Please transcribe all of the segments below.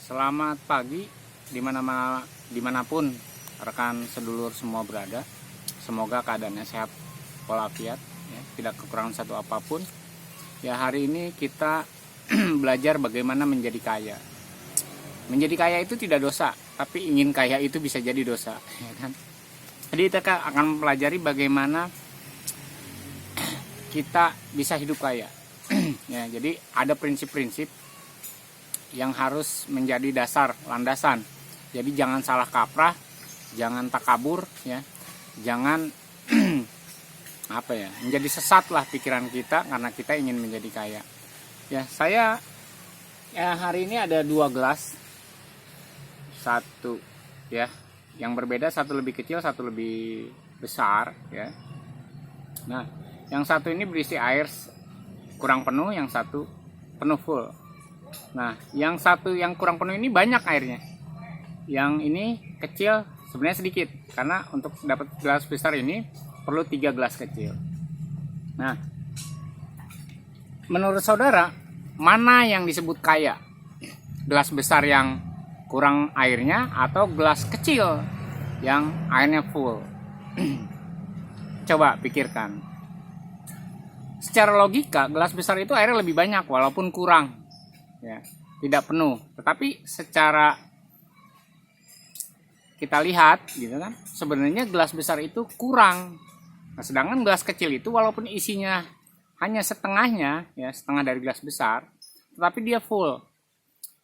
Selamat pagi dimanapun rekan sedulur semua berada. Semoga keadaannya sehat walafiat, ya, tidak kekurangan satu apapun. Ya, hari ini kita belajar bagaimana menjadi kaya. Menjadi kaya itu tidak dosa, tapi ingin kaya itu bisa jadi dosa, ya kan? Jadi kita akan mempelajari bagaimana kita bisa hidup kaya. Ya, jadi ada prinsip-prinsip yang harus menjadi dasar landasan. Jadi jangan salah kaprah, jangan takabur, ya, jangan menjadi sesat lah pikiran kita karena kita ingin menjadi kaya. Ya, saya hari ini ada 2 gelas, satu ya yang berbeda, satu lebih kecil, satu lebih besar, ya. Nah, yang satu ini berisi air kurang penuh, yang satu penuh full. Nah, yang satu yang kurang penuh ini banyak airnya. Yang ini kecil sebenarnya sedikit, karena untuk dapat gelas besar ini perlu 3 gelas kecil. Nah, menurut saudara, mana yang disebut kaya? Gelas besar yang kurang airnya atau gelas kecil yang airnya full? Coba pikirkan. Secara logika, gelas besar itu airnya lebih banyak walaupun kurang, ya, tidak penuh. Tetapi secara kita lihat, gitu kan, sebenarnya gelas besar itu kurang. Nah, sedangkan gelas kecil itu walaupun isinya hanya setengahnya, ya, setengah dari gelas besar, tetapi dia full,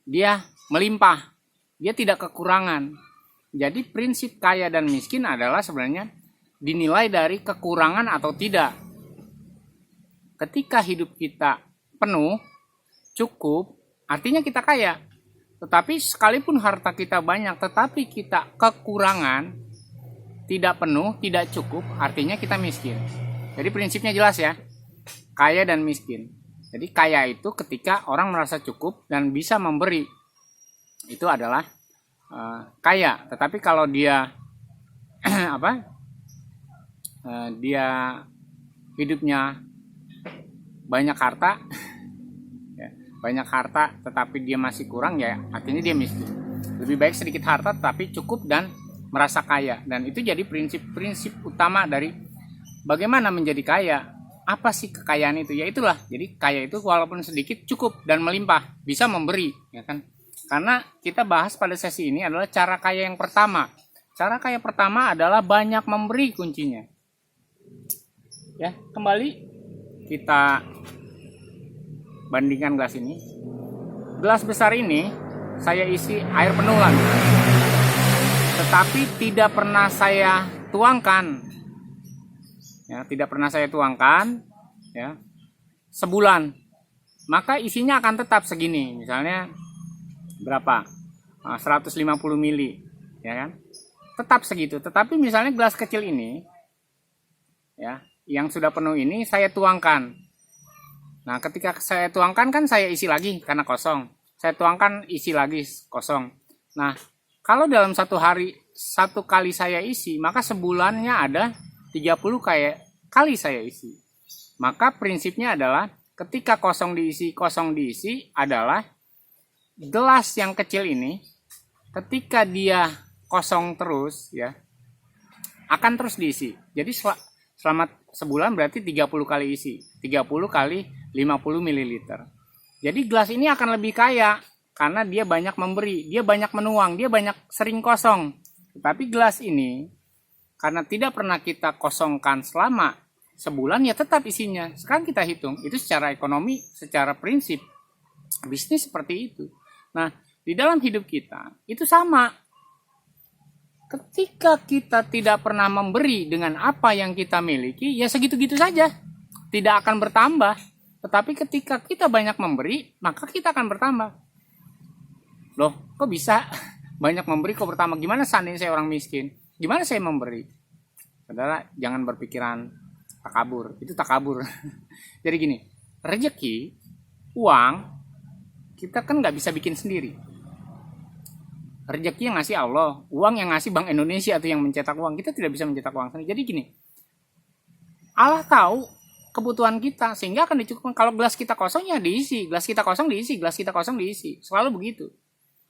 dia melimpah, dia tidak kekurangan. Jadi prinsip kaya dan miskin adalah sebenarnya dinilai dari kekurangan atau tidak. Ketika hidup kita penuh, cukup, artinya kita kaya. Tetapi sekalipun harta kita banyak, tetapi kita kekurangan, tidak penuh, tidak cukup, artinya kita miskin. Jadi prinsipnya jelas, ya, kaya dan miskin. Jadi kaya itu ketika orang merasa cukup dan bisa memberi, itu adalah kaya. Tetapi kalau dia dia hidupnya banyak harta, banyak harta tetapi dia masih kurang, ya artinya dia miskin. Lebih baik sedikit harta tetapi cukup dan merasa kaya. Dan itu jadi prinsip utama dari bagaimana menjadi kaya. Apa sih kekayaan itu? Ya itulah, jadi kaya itu walaupun sedikit cukup dan melimpah, bisa memberi, ya kan? Karena kita bahas pada sesi ini adalah cara kaya yang pertama. Cara kaya pertama adalah banyak memberi kuncinya. Ya, kembali kita bandingkan gelas ini. Gelas besar ini saya isi air penuh lagi, tetapi tidak pernah saya tuangkan, ya, tidak pernah saya tuangkan, ya, sebulan. Maka isinya akan tetap segini, misalnya berapa, 150 mili, ya kan, tetap segitu. Tetapi misalnya gelas kecil ini, ya, yang sudah penuh ini saya tuangkan. Nah, ketika saya tuangkan kan saya isi lagi karena kosong. Saya tuangkan, isi lagi, kosong. Nah, kalau dalam satu hari satu kali saya isi, maka sebulannya ada 30 kali saya isi. Maka prinsipnya adalah ketika kosong diisi adalah gelas yang kecil ini, ketika dia kosong terus, ya, akan terus diisi. Jadi selama sebulan berarti 30 kali isi. 30 kali 50 ml. Jadi gelas ini akan lebih kaya karena dia banyak memberi, dia banyak menuang, dia banyak sering kosong. Tetapi gelas ini karena tidak pernah kita kosongkan selama sebulan, ya tetap isinya. Sekarang kita hitung, itu secara ekonomi, secara prinsip bisnis seperti itu. Nah, di dalam hidup kita itu sama. Ketika kita tidak pernah memberi dengan apa yang kita miliki, ya segitu-gitu saja, tidak akan bertambah. Tetapi ketika kita banyak memberi, maka kita akan bertambah. Loh, kok bisa banyak memberi kok bertambah? Gimana seandainya saya orang miskin? Gimana saya memberi? Saudara, jangan berpikiran takabur. Itu takabur. Jadi gini, rezeki, uang, kita kan nggak bisa bikin sendiri. Rezeki yang ngasih Allah, uang yang ngasih Bank Indonesia atau yang mencetak uang. Kita tidak bisa mencetak uang sendiri. Jadi gini, Allah tahu kebutuhan kita sehingga akan dicukupkan. Kalau gelas kita kosong, ya diisi, gelas kita kosong diisi, gelas kita kosong diisi, selalu begitu.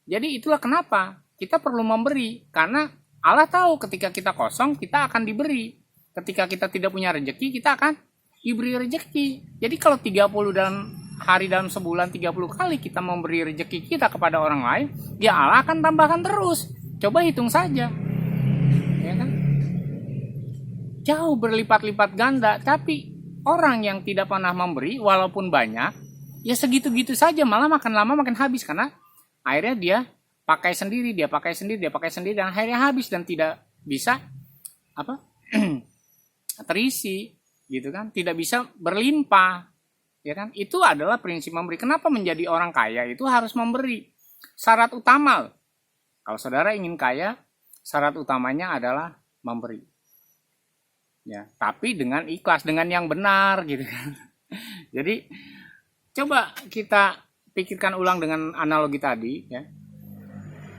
Jadi itulah kenapa kita perlu memberi, karena Allah tahu ketika kita kosong kita akan diberi. Ketika kita tidak punya rezeki kita akan diberi rezeki. Jadi kalau 30 dalam hari dalam sebulan 30 kali kita memberi rezeki kita kepada orang lain, ya Allah akan tambahkan terus. Coba hitung saja. Ya kan? Jauh berlipat-lipat ganda, tapi orang yang tidak pernah memberi walaupun banyak, ya segitu-gitu saja, malah makan lama makin habis karena akhirnya dia pakai sendiri, dan akhirnya habis dan tidak bisa terisi, gitu kan? Tidak bisa berlimpah, ya kan? Itu adalah prinsip memberi. Kenapa menjadi orang kaya itu harus memberi? Syarat utama, kalau saudara ingin kaya, syarat utamanya adalah memberi. Ya, tapi dengan ikhlas, dengan yang benar, gitu kan? Jadi coba kita pikirkan ulang dengan analogi tadi, ya.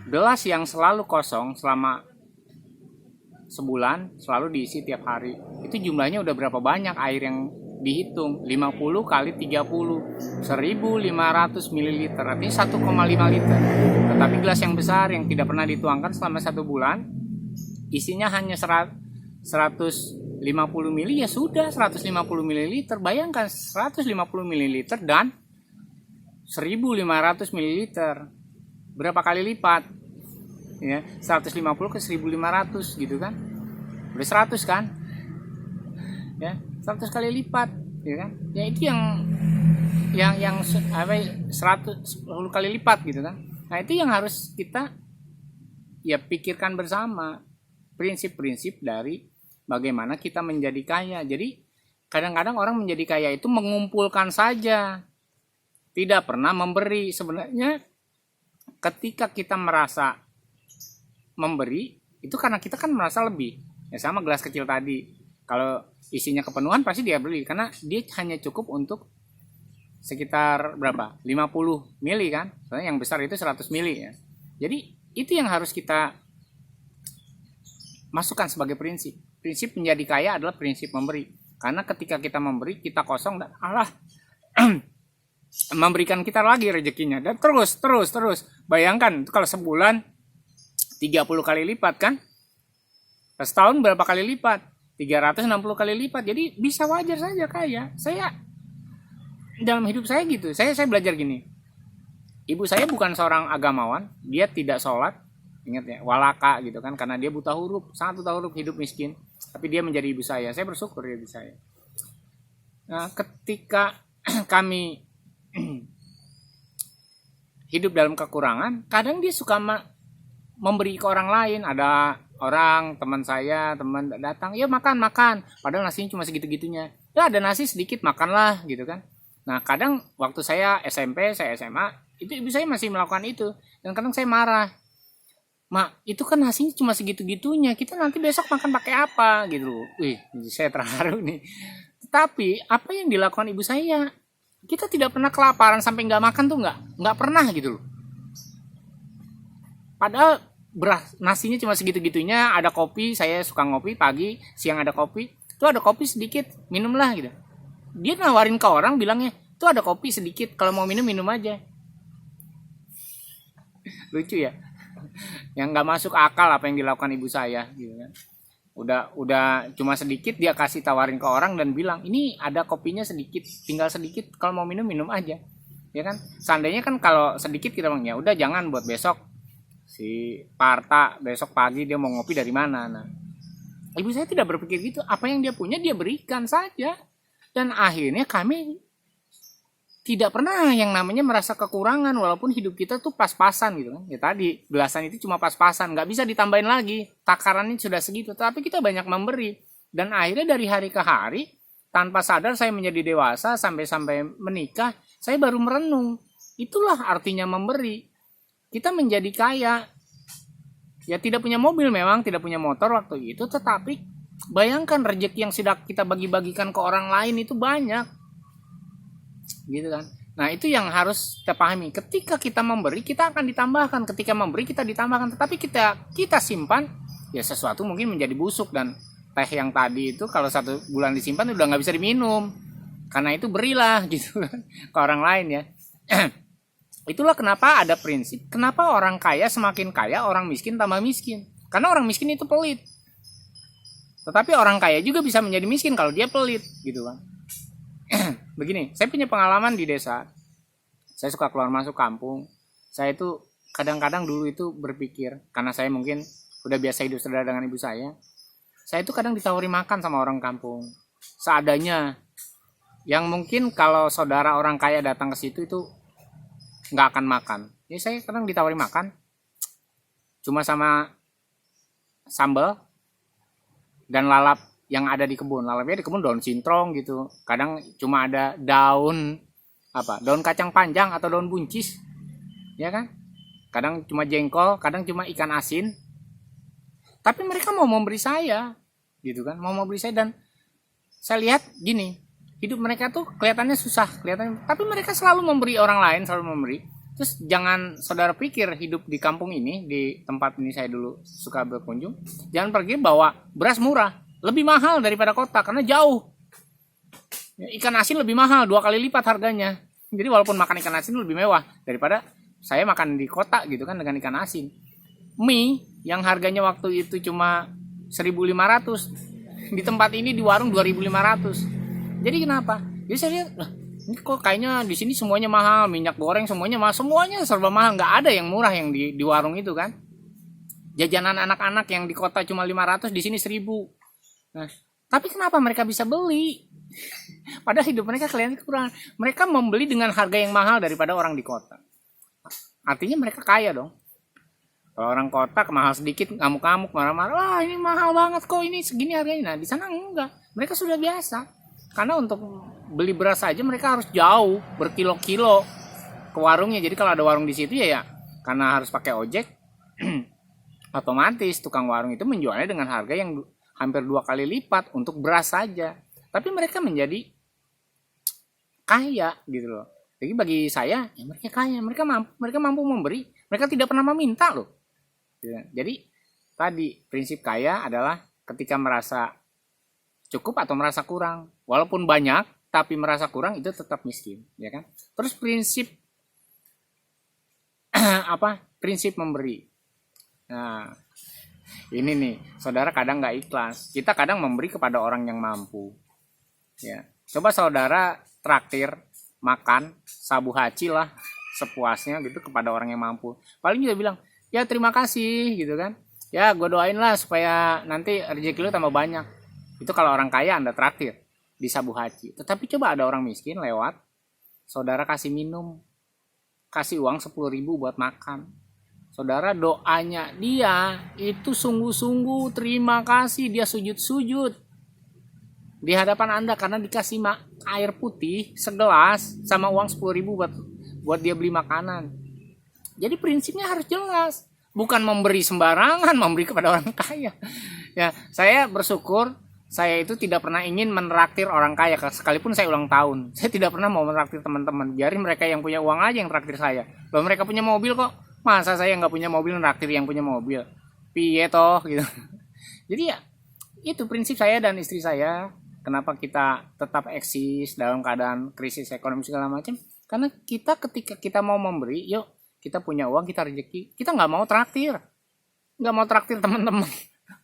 Gelas yang selalu kosong selama sebulan, selalu diisi tiap hari. Itu jumlahnya udah berapa banyak air yang dihitung? 50 kali 30, 1500 ml, artinya 1,5 liter. Tetapi gelas yang besar yang tidak pernah dituangkan selama 1 bulan, isinya hanya 150 ml, ya sudah 150 ml. Bayangkan 150 ml dan 1500 ml. Berapa kali lipat? Ya, 150 ke 1500 gitu kan. Udah 100 kan? Ya, 100 kali lipat, ya kan? Ya itu yang 110 kali lipat gitu kan. Nah, itu yang harus kita ya pikirkan bersama, prinsip-prinsip dari bagaimana kita menjadi kaya. Jadi kadang-kadang orang menjadi kaya itu mengumpulkan saja, tidak pernah memberi. Sebenarnya ketika kita merasa memberi, itu karena kita kan merasa lebih. Ya sama gelas kecil tadi. Kalau isinya kepenuhan pasti dia beli, karena dia hanya cukup untuk sekitar berapa? 50 mili kan? Soalnya yang besar itu 100 mili ya. Jadi itu yang harus kita masukkan sebagai prinsip. Prinsip menjadi kaya adalah prinsip memberi. Karena ketika kita memberi, kita kosong dan Allah memberikan kita lagi rezekinya, dan terus. Bayangkan kalau sebulan 30 kali lipat kan, setahun berapa kali lipat? 360 kali lipat. Jadi bisa wajar saja kaya. Saya dalam hidup saya gitu, saya belajar gini. Ibu saya bukan seorang agamawan, dia tidak sholat, ingat ya, walaka gitu kan, karena dia buta huruf, sangat buta huruf, hidup miskin. Tapi dia menjadi ibu saya bersyukur ya ibu saya. Nah, ketika kami hidup dalam kekurangan, kadang dia suka memberi ke orang lain. Ada orang teman saya, teman datang, ya makan, padahal nasinya cuma segitu-gitunya. Ya ada nasi sedikit, makanlah gitu kan. Nah kadang waktu saya SMP, saya SMA, itu ibu saya masih melakukan itu, dan kadang saya marah. Mak, itu kan nasinya cuma segitu-gitunya, kita nanti besok makan pakai apa gitu. Wih, saya terharu nih. Tetapi apa yang dilakukan ibu saya, kita tidak pernah kelaparan sampai nggak makan tuh, nggak pernah gitu loh. Padahal nasinya cuma segitu-gitunya, ada kopi, saya suka ngopi pagi, siang ada kopi, tuh ada kopi sedikit, minumlah gitu. Dia nawarin ke orang, bilangnya, tuh ada kopi sedikit, kalau mau minum aja. Lucu ya, yang nggak masuk akal apa yang dilakukan ibu saya gitu kan. Udah cuma sedikit, dia kasih tawarin ke orang dan bilang, ini ada kopinya sedikit, tinggal sedikit, kalau mau minum aja, ya kan. Seandainya kan kalau sedikit kita bilang, ya udah jangan, buat besok si Parta besok pagi dia mau ngopi dari mana. Nah, ibu saya tidak berpikir gitu, apa yang dia punya dia berikan saja, dan akhirnya kami tidak pernah yang namanya merasa kekurangan, walaupun hidup kita tuh pas-pasan gitu kan. Ya tadi gelasan itu cuma pas-pasan, nggak bisa ditambahin lagi, takarannya sudah segitu, tapi kita banyak memberi. Dan akhirnya dari hari ke hari, tanpa sadar saya menjadi dewasa sampai menikah, saya baru merenung, itulah artinya memberi. Kita menjadi kaya, ya tidak punya mobil memang, tidak punya motor waktu itu, tetapi bayangkan rezeki yang sudah kita bagi-bagikan ke orang lain itu banyak, gitu kan. Nah itu yang harus kita pahami. Ketika kita memberi, kita akan ditambahkan. Ketika memberi, kita ditambahkan. Tetapi kita simpan, ya sesuatu mungkin menjadi busuk. Dan teh yang tadi itu kalau 1 bulan disimpan udah nggak bisa diminum. Karena itu berilah gitu ke orang lain ya. Itulah kenapa ada prinsip, kenapa orang kaya semakin kaya, orang miskin tambah miskin. Karena orang miskin itu pelit. Tetapi orang kaya juga bisa menjadi miskin kalau dia pelit, gitu kan. Begini, saya punya pengalaman di desa. Saya suka keluar masuk kampung. Saya itu kadang-kadang dulu itu berpikir, karena saya mungkin udah biasa hidup sederhana dengan ibu saya itu kadang ditawari makan sama orang kampung. Seadanya. Yang mungkin kalau saudara orang kaya datang ke situ itu nggak akan makan. Jadi saya kadang ditawari makan cuma sama sambal dan lalap yang ada di kebun. Lalapnya di kebun daun sintrong gitu. Kadang cuma ada daun daun kacang panjang atau daun buncis, ya kan? Kadang cuma jengkol, kadang cuma ikan asin. Tapi mereka mau memberi saya, gitu kan? Mau memberi saya, dan saya lihat gini, hidup mereka tuh kelihatannya susah, tapi mereka selalu memberi orang lain, selalu memberi. Terus jangan saudara pikir hidup di kampung ini, di tempat ini saya dulu suka berkunjung, jangan pergi bawa beras murah, lebih mahal daripada kota karena jauh. Ikan asin lebih mahal, 2 kali lipat harganya. Jadi walaupun makan ikan asin lebih mewah daripada saya makan di kota gitu kan dengan ikan asin. Mie yang harganya waktu itu cuma 1.500, di tempat ini di warung 2.500. Jadi kenapa? Jadi saya lihat, ini kok kayaknya di sini semuanya mahal, minyak goreng semuanya mahal, semuanya serba mahal, nggak ada yang murah yang di warung itu kan. Jajanan anak-anak yang di kota cuma 500, di sini 1.000. Nah, tapi kenapa mereka bisa beli? Padahal hidup mereka kelihatannya kurang. Mereka membeli dengan harga yang mahal daripada orang di kota. Artinya mereka kaya dong. Kalau orang kota mahal sedikit, ngamuk-ngamuk, marah-marah, wah ini mahal banget kok, ini segini harganya. Nah di sana enggak, mereka sudah biasa. Karena untuk beli beras saja mereka harus jauh, berkilo-kilo ke warungnya. Jadi kalau ada warung di situ ya karena harus pakai ojek, otomatis tukang warung itu menjualnya dengan harga yang hampir 2 kali lipat untuk beras saja. Tapi mereka menjadi kaya gitu loh. Jadi bagi saya, ya mereka kaya, mereka mampu memberi, mereka tidak pernah meminta loh. Jadi tadi prinsip kaya adalah ketika merasa cukup atau merasa kurang. Walaupun banyak tapi merasa kurang itu tetap miskin, ya kan? Terus prinsip prinsip memberi. Nah, ini nih, saudara kadang nggak ikhlas. Kita kadang memberi kepada orang yang mampu. Ya, coba saudara traktir makan sabu haci lah sepuasnya gitu kepada orang yang mampu. Paling juga bilang, ya terima kasih gitu kan. Ya gue doain lah supaya nanti rezeki lu tambah banyak. Itu kalau orang kaya Anda traktir di sabu haci. Tetapi coba ada orang miskin lewat, saudara kasih minum, kasih uang 10.000 buat makan. Saudara doanya dia itu sungguh-sungguh terima kasih, dia sujud-sujud di hadapan Anda karena dikasih air putih segelas sama uang 10.000 buat dia beli makanan. Jadi prinsipnya harus jelas, bukan memberi sembarangan, memberi kepada orang kaya. Ya, saya bersyukur saya itu tidak pernah ingin menraktir orang kaya, sekalipun saya ulang tahun. Saya tidak pernah mau menraktir teman-teman, biarin mereka yang punya uang aja yang traktir saya. Loh, mereka punya mobil kok, masa saya nggak punya mobil menraktir yang punya mobil? Piye toh gitu. Jadi ya itu prinsip saya dan istri saya. Kenapa kita tetap eksis dalam keadaan krisis ekonomi segala macam? Karena kita ketika kita mau memberi, yuk kita punya uang, kita rezeki, kita nggak mau traktir teman-teman.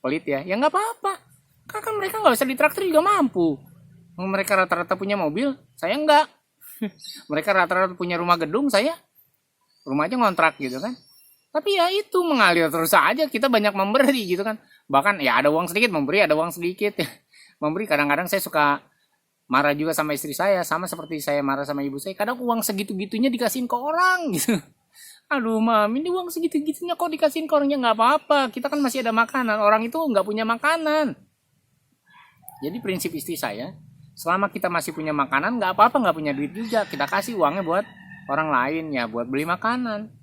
Pelit ya nggak apa-apa. Kan mereka nggak bisa ditraktir juga mampu. Mereka rata-rata punya mobil, saya nggak. Mereka rata-rata punya rumah gedung, saya rumahnya ngontrak gitu kan. Tapi ya itu mengalir terus aja, kita banyak memberi gitu kan. Bahkan ya ada uang sedikit memberi, ada uang sedikit memberi. Kadang-kadang saya suka marah juga sama istri saya, sama seperti saya marah sama ibu saya. Kadang uang segitu-gitunya dikasihin ke orang gitu. Aduh mam, ini uang segitu-gitunya kok dikasihin ke orangnya? Nggak apa-apa, kita kan masih ada makanan. Orang itu nggak punya makanan. Jadi prinsip istri saya, selama kita masih punya makanan, nggak apa-apa, nggak punya duit juga, kita kasih uangnya buat orang lain ya, buat beli makanan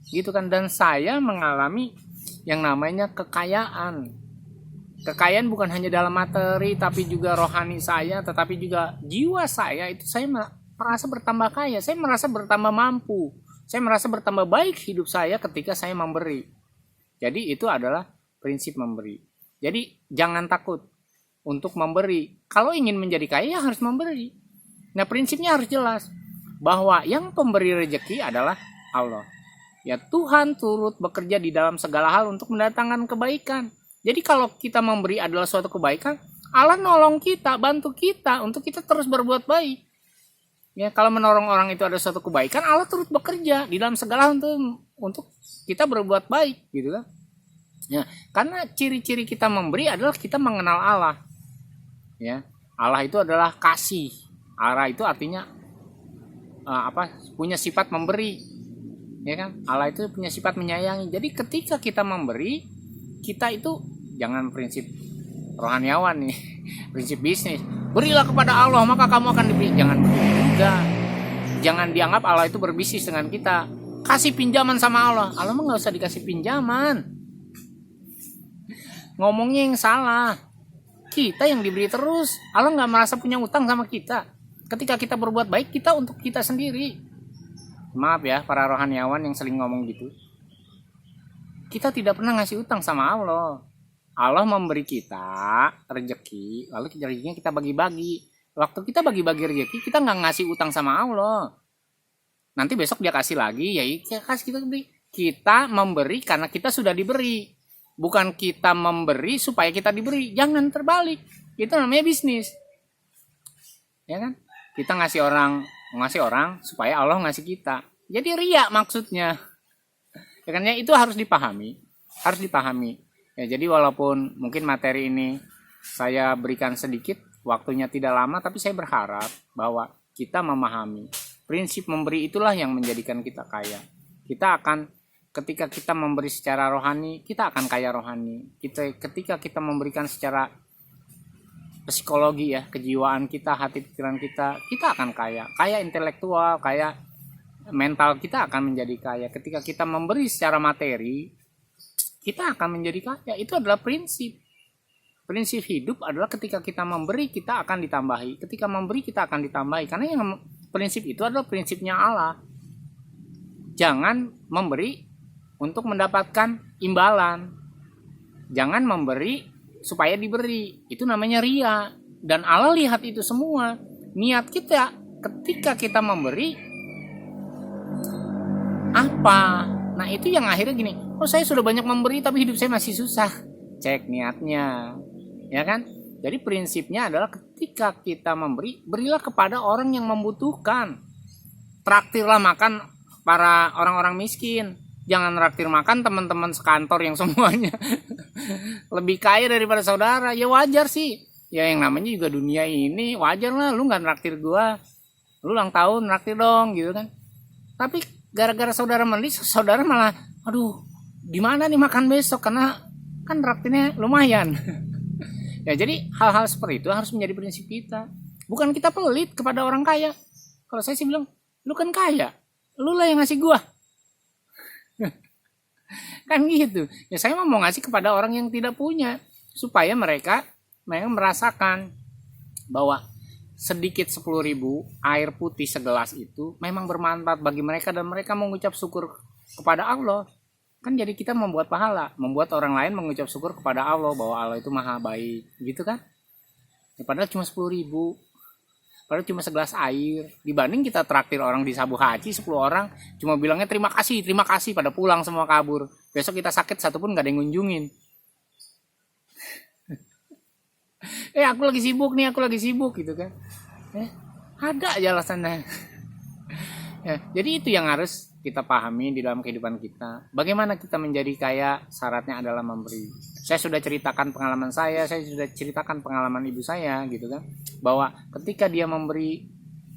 gitu kan. Dan saya mengalami yang namanya kekayaan. Kekayaan bukan hanya dalam materi, tapi juga rohani saya, tetapi juga jiwa saya. Itu saya merasa bertambah kaya, saya merasa bertambah mampu, saya merasa bertambah baik hidup saya ketika saya memberi. Jadi itu adalah prinsip memberi. Jadi jangan takut untuk memberi. Kalau ingin menjadi kaya harus memberi. Nah prinsipnya harus jelas, bahwa yang pemberi rezeki adalah Allah. Ya, Tuhan turut bekerja di dalam segala hal untuk mendatangkan kebaikan. Jadi kalau kita memberi adalah suatu kebaikan, Allah nolong kita, bantu kita untuk kita terus berbuat baik. Ya, kalau menolong orang itu ada suatu kebaikan, Allah turut bekerja di dalam segala hal untuk kita berbuat baik, gitu kan? Ya, karena ciri-ciri kita memberi adalah kita mengenal Allah. Ya, Allah itu adalah kasih. Allah itu artinya punya sifat memberi, ya kan? Allah itu punya sifat menyayangi. Jadi ketika kita memberi, kita itu jangan prinsip rohaniawan nih, prinsip bisnis. Berilah kepada Allah maka kamu akan diberi. Jangan begitu juga. Jangan dianggap Allah itu berbisnis dengan kita. Kasih pinjaman sama Allah. Allah mah nggak usah dikasih pinjaman. Ngomongnya yang salah. Kita yang diberi terus. Allah nggak merasa punya utang sama kita. Ketika kita berbuat baik, kita untuk kita sendiri. Maaf ya para rohaniawan yang sering ngomong gitu. Kita tidak pernah ngasih utang sama Allah. Allah memberi kita rezeki, lalu rezekinya kita bagi-bagi. Waktu kita bagi-bagi rezeki, kita nggak ngasih utang sama Allah. Nanti besok dia kasih lagi, ya kasih kita beri. Kita memberi karena kita sudah diberi. Bukan kita memberi supaya kita diberi. Jangan terbalik. Itu namanya bisnis. Ya kan? Kita ngasih orang supaya Allah ngasih kita. Jadi riya maksudnya. Ya kan, ya, itu harus dipahami. Ya, jadi walaupun mungkin materi ini saya berikan sedikit, waktunya tidak lama, tapi saya berharap bahwa kita memahami prinsip memberi itulah yang menjadikan kita kaya. Ketika kita memberi secara rohani, kita akan kaya rohani. Ketika kita memberikan secara psikologi ya, kejiwaan kita, hati pikiran kita akan kaya intelektual, kaya mental kita akan menjadi kaya. Ketika kita memberi secara materi, kita akan menjadi kaya. Itu adalah prinsip hidup adalah ketika kita memberi kita akan ditambahi, ketika memberi kita akan ditambahi, karena yang prinsip itu adalah prinsipnya Allah. Jangan memberi untuk mendapatkan imbalan, jangan memberi supaya diberi, itu namanya ria. Dan Allah lihat itu semua, niat kita ketika kita memberi apa. Nah itu yang akhirnya gini, saya sudah banyak memberi tapi hidup saya masih susah. Cek niatnya, ya kan? Jadi prinsipnya adalah ketika kita memberi, berilah kepada orang yang membutuhkan. Traktirlah makan para orang-orang miskin. Jangan traktir makan teman-teman sekantor yang semuanya lebih kaya daripada saudara. Ya wajar sih. Ya yang namanya juga dunia ini, wajar lah. Lu gak traktir gua, lu ulang tahun traktir dong gitu kan. Tapi gara-gara saudara membeli, saudara malah aduh gimana nih makan besok, karena kan traktirnya lumayan. Ya jadi hal-hal seperti itu harus menjadi prinsip kita. Bukan kita pelit kepada orang kaya. Kalau saya sih bilang, lu kan kaya, lu lah yang ngasih gua. Kan gitu. Ya saya mau ngasih kepada orang yang tidak punya, supaya mereka merasakan bahwa sedikit 10.000 air putih segelas itu memang bermanfaat bagi mereka, dan mereka mengucap syukur kepada Allah. Kan jadi kita membuat pahala, membuat orang lain mengucap syukur kepada Allah bahwa Allah itu maha baik, gitu kan? Ya, padahal cuma 10.000, padahal cuma segelas air. Dibanding kita traktir orang di Sabu Haji 10 orang, cuma bilangnya terima kasih, pada pulang semua kabur. Besok kita sakit satu pun gak ada yang ngunjungin. Aku lagi sibuk gitu kan. Ada aja alasannya. Ya, jadi itu yang harus kita pahami di dalam kehidupan kita. Bagaimana kita menjadi kaya, syaratnya adalah memberi. Saya sudah ceritakan pengalaman saya sudah ceritakan pengalaman ibu saya gitu kan, bahwa ketika dia memberi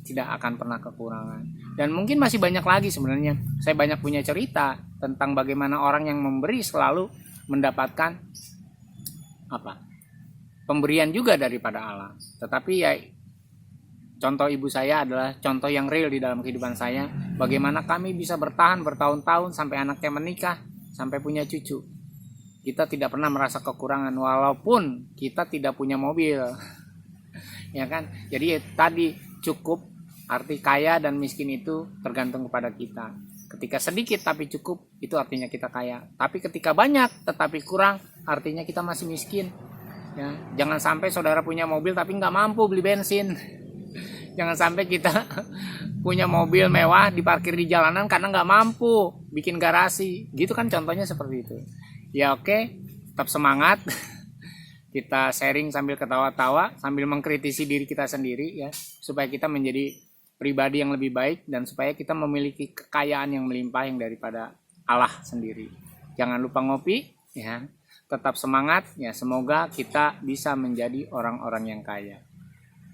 tidak akan pernah kekurangan. Dan mungkin masih banyak lagi sebenarnya. Saya banyak punya cerita tentang bagaimana orang yang memberi selalu mendapatkan pemberian juga daripada Allah. Tetapi ya contoh ibu saya adalah contoh yang real di dalam kehidupan saya. Bagaimana kami bisa bertahan bertahun-tahun sampai anaknya menikah, sampai punya cucu. Kita tidak pernah merasa kekurangan walaupun kita tidak punya mobil. Ya kan? Jadi tadi cukup, arti kaya dan miskin itu tergantung kepada kita. Ketika sedikit tapi cukup, itu artinya kita kaya. Tapi ketika banyak tetapi kurang, artinya kita masih miskin. Ya, jangan sampai saudara punya mobil tapi nggak mampu beli bensin. Jangan sampai kita punya mobil mewah diparkir di jalanan karena nggak mampu bikin garasi. Gitu kan contohnya seperti itu. Ya oke, tetap semangat. Kita sharing sambil ketawa-tawa, sambil mengkritisi diri kita sendiri ya, supaya kita menjadi pribadi yang lebih baik dan supaya kita memiliki kekayaan yang melimpah yang daripada Allah sendiri. Jangan lupa ngopi ya. Tetap semangat ya, semoga kita bisa menjadi orang-orang yang kaya.